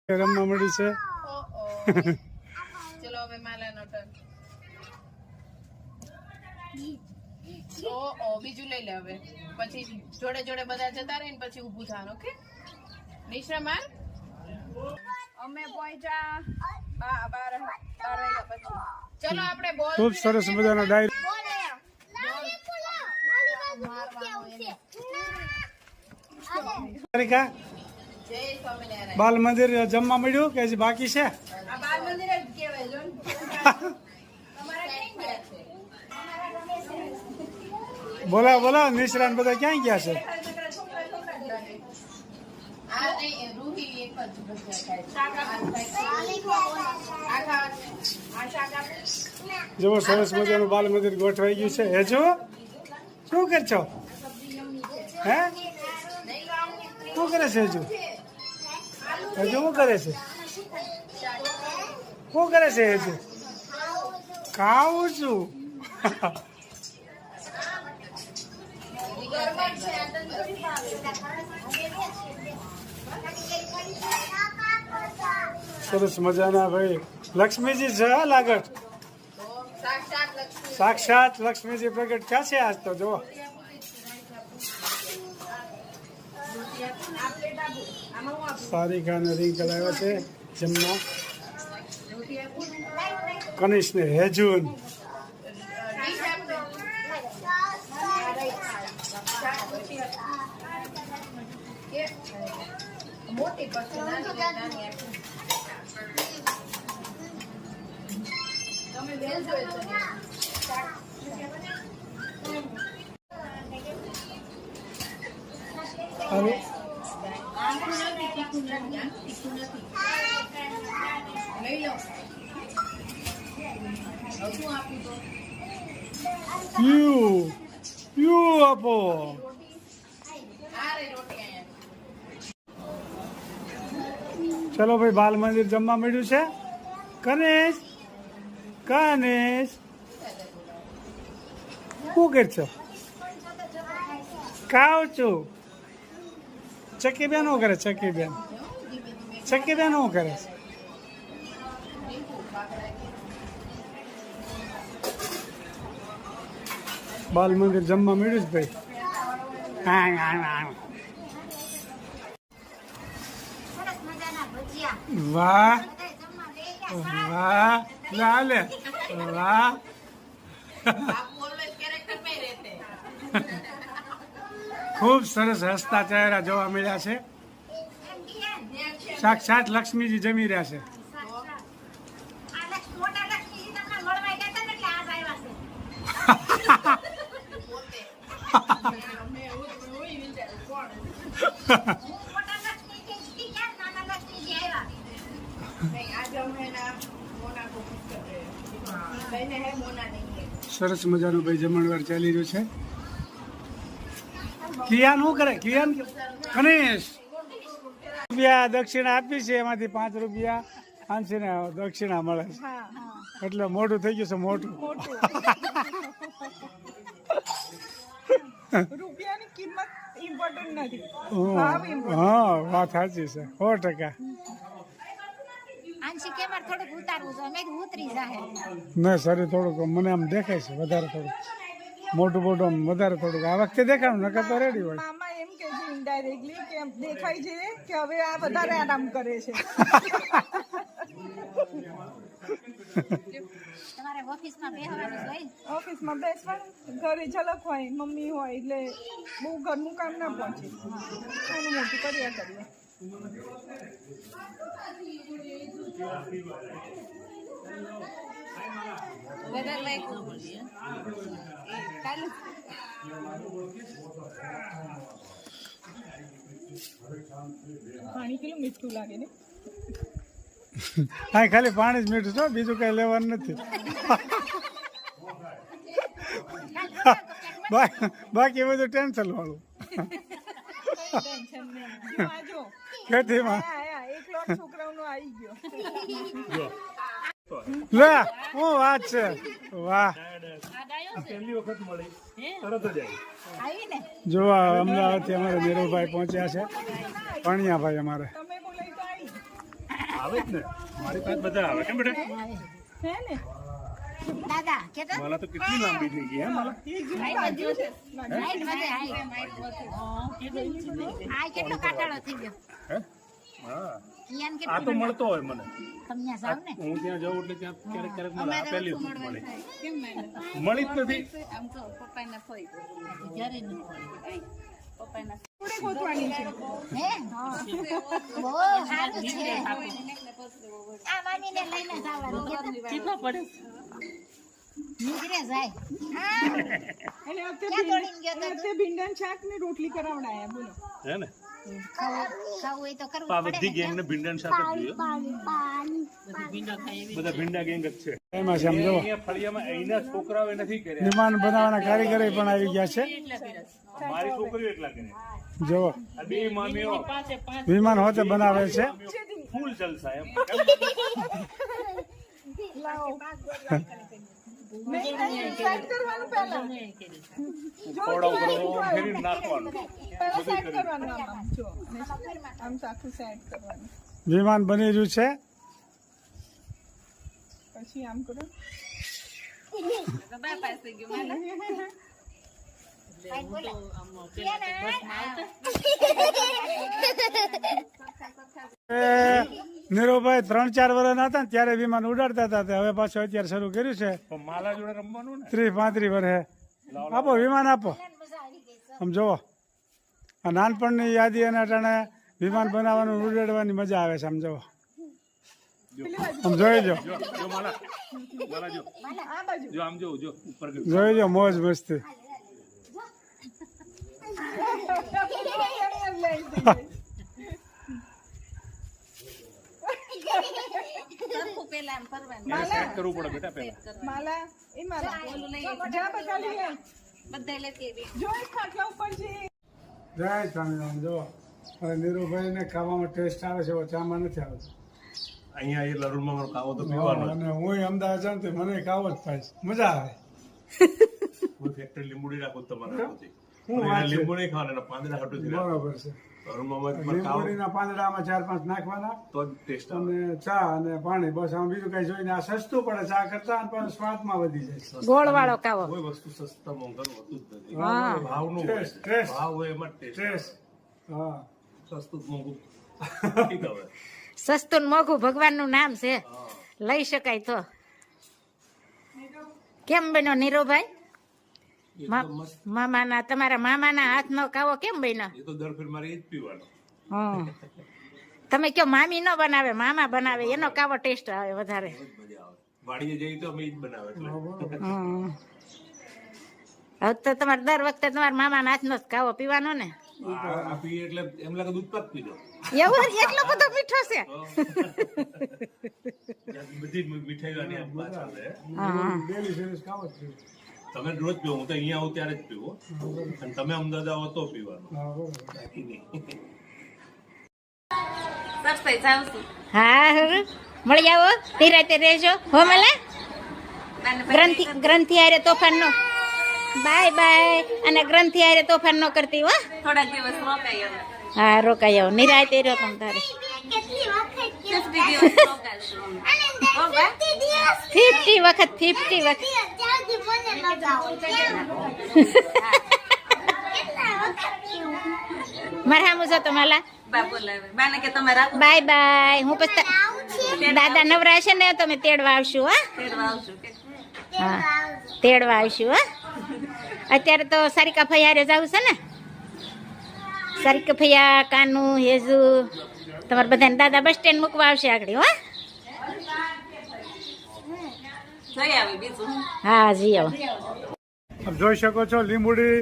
રમવા મળી છે. ચલો હવે માલાનો ટર્ન. બીજું લઈ લે હવે. પછી જોડે જોડે બધા જતા રહે ને પછી ઊભું થવાનું. ઓકે નિશ્રા માર. અમે પહોંચ્યા 12 વાગ્યા પછી. ચલો આપણે બોલ. ખૂબ સરસ મજાનો ડાયરી. બાલ મંદિર જમવા મળ્યું કે હજી બાકી છે? બાલ મંદિર જ કહેવાય જો. બોલા બોલા નિશ્રાન બધા ક્યાં ગયા છે? જુઓ સરસ મજાનું બાલ મંદિર ગોઠવાઈ ગયું છે. હે જો શું કર છો? હે શું કરે છે? હજુ શું કરે છે? શું કરે છે? હજુ ખાવું છું. સરસ મજાના ભાઈ લક્ષ્મીજી છે લાગત. સાક્ષાત લક્ષ્મીજી પ્રગટ ક્યાં છે આજ તો જો. સારિકા ને રિંકલ આવ્યા છે જમવા. કનિષ ને હેજુન. મોટી તમે વેલ જોઈ છો ને. અરે યુ આપો. ચલો ભાઈ બાલ મંદિર જમવા મળ્યું છે. કનેશ કનેશ શું કર છો? ખાવ છું. ચક્કી બેન શું કરે? ચક્કી બેન શું કરે? બાલ મંદિર જમવા મળ્યું છે ભાઈ. વાહ વાહ લાલે વાહ. ખૂબ સરસ હસતા ચહેરા જોવા મળ્યા છે. સાક્ષાત લક્ષ્મીજી જમી રહ્યા છે. સરસ મજાનું ભાઈ જમણવાર ચાલી રહ્યું છે. કિયાન શું કરે? કિયાન ગણેશ રૂપિયા દક્ષિણા આપી છે, એમાંથી 5 રૂપિયા આંશીને દક્ષિણા મળે છે. એટલે મોટું થઈ ગયું છે. મોટું રૂપિયાની કિંમત ઇમ્પોર્ટન્ટ નથી. હા વાત સાચી છે 100%. ના સર થોડુંક મને આમ દેખાય છે વધારે. થોડુંક મોટું આમ વધારે થોડુંક આ વખતે દેખાડું નકર તો રેડી હોય. મામા એમ કે છે ઇનડાયરેક્ટલી કે દેખાય છે કે હવે આ વધારે આરામ કરે છે. તમારે ઓફિસમાં બેસવાનું, ઘરે ઝલક હોય, મમ્મી હોય એટલે બહુ ઘરનું કામ ના પહોંચે. નાનું મોટું કર્યા કરીએ. પાણી કેટલું મીઠું લાગે ને. હા ખાલી પાણી જ મીઠું છો, બીજું કઈ લેવાનું નથી. બાકી બધું ટેન્શન વાળું. ખેતીમાં છોકરાઓનો આવી ગયો. લે શું વાત છે. વાહ જોવા અમદાવાદથી અમારે નીરવભાઈ પહોંચ્યા છે. પણિયાભાઈ અમારે આવે જ ને મારી પાસે બધા આવે કેમ બેટા હે ને દાદા કેતો માલા તો કેટલી લાંબી થઈ ગઈ હે માલા હાઈટ વધે આ કેટલો કાટાળો થઈ ગયો હે હા ઈયાન આ તો કેટલો મળતો હોય મને તમને જાવ ને હું ત્યાં જાઉં એટલે ત્યાં ક્યારેક મને આ પહેલી વખત મળે કેમ મળે મળી જ નથી આમ તો પપ્પાને ફોઈ જ્યારે ન પપ્પાના થોડે ગોતવાની છે હે બહુ સારું છે આ મામીને લઈને જવાનું કેટલો પડે નીકળે જાય અને ક્યાં દોડીને ગયો તો અત્યારે ભીંડાનું શાક ને રોટલી કરાવડાયા બોલો હે ને ખાવું હોય તો કરવું આ પડે બધી ગેંગ ને ભીંડા શાક જ જોઈએ બધા ભીંડા ગેંગ જ છે એમાં છે આમ જુઓ અહીંયા ફળિયામાં અહીંના છોકરાઓ એ નથી કર્યા વિમાન બનાવવાના કારીગરો પણ આવી ગયા છે મારી છોકરીઓ એટલા કરે જુઓ આ બે મામીઓ વિમાન હોતે બનાવે છે ફૂલ જલસા એમ સાઈડ કરવાનું પહેલા ખોડાው કરવો ફેરી નાખવાનું પહેલા સાઈડ કરવાનું આમ જો આમ તો આખું સાઈડ કરવાનું વિમાન બની રહ્યું છે પછી આમ કરો નીરુભાઈ 3-4 વર્ષના હતા ને ત્યારે વિમાન ઉડાડતા હતા તે હવે પાછું અત્યારે શરૂ કર્યું છે પણ માલા જોડે રમવાનું ને 30-35 વર્ષે આપો વિમાન આપો આમ જુઓ આ નાનપણની યાદી અને અટાણે વિમાન બનાવવાનું ઉડાડવાની મજા આવે છે આમ જુઓ આમ જોઈ જો જો માલા માલા જો આ બાજુ જો આમ જો જો ઉપર ગયો જોઈ જો મોજ મસ્તી એને સેટ કરવું પડે બેટા પહેલા માલા એ માલા જા બધા લે જો એક ખાટલા ઉપર છે જય સ્વામિનારાયણ જુઓ હવે નીરુભાઈને ખાવામાં ટેસ્ટ આવે છે ચામાં નથી આવતો અહીંયા એ લરૂણમાં મારો કાવો તો પીવાનો અને હું અમદાવાદ જાઉં તો મને ખાવો જ થાય છે. મજા આવે કોઈ ફેક્ટરી લીંબુડી રાખો તમારે હાથોથી. હું પણ વાત એના છે. લીંબુ નહીં ખાવાના એના પાંદડા હાટોથી રાખો. બરોબર છે લરૂણમાં તમારે કાવો લીંબોડીના પાંદડામાં 4-5 નાખવાના તો જ ટેસ્ટ આવે અને ચા અને પાણી બસ આમ બીજું કઈ જોઈને આ સસ્તું પડે ચા કરતા અને પણ સ્વાદમાં વધી જાય ગોળવાળો કાવો કોઈ વસ્તુ સસ્તા મોંઘાનું હોતું જ નથી હા. ભાવનું હોય ટેસ્ટ, છે. ટેસ્ટ. ભાવ હોય એમાં ટેસ્ટ ટેસ્ટ હા સસ્તું જ મોંઘું ઠીક હવે સસ્તું ને મોઘું ભગવાનનું નામ છે હા. લઈ શકાય તો કેમ બન્યો નીરુભાઈ એકદમ મસ્ત મામાના તમારા મામાના હાથનો કાવો કેમ બન્યો એ તો દર ફેર મારે એ જ પીવાનો હં. તમે કયો મામી ન બનાવે મામા બનાવે એનો કાવો ટેસ્ટ આવે વધારે બહુ જ મજા આવે વાડીએ જઈએ તો અમે એ જ બનાવે એટલે હં. હવે તો તમારે દર વખતે તમારા મામાના હાથનો જ કાવો પીવાનો ને આ પીએ એટલે એમ લાગે દૂધ પાક પી દો એવું એટલો બધો મીઠો છે બધી મીઠાઈઓ આની આમ પાછળ છે. હા ડેલી સર્વિસ ખાવો જ જોઈએ. તમે રોજ પીવો હું તો અહીંયા આવું ત્યારે જ પીવો અને તમે અમદાવાદ આવો તો પીવાનું હા બરોબર બાકી નહીં હા હવે મળી આવો નિરાતે રહેજો હો મલા ગ્રંથિ હારે તોફાન નો બાય બાય અને ગ્રંથિ હારે તોફાન નો કરતી હો થોડા દિવસ રોકાઈ હવે હા રોકાઈ આવો નિરાતે રહ્યો તમ તારે 50 વખત મારા હામું છો તમારા બાય બાય હું પછી દાદા નવરા છે ને તમે તેડવા આવશું હા તેડવા આવશું હા અત્યારે તો સારિકા ફૈયારે જવું છે ને સારિકા ફૈયા કાનુ હેઝુ તમારે બધાને દાદા બસ સ્ટેન્ડ મૂકવા આવશે આગળ હો હા જી આવો આપ જોઈ શકો છો લીંબુડી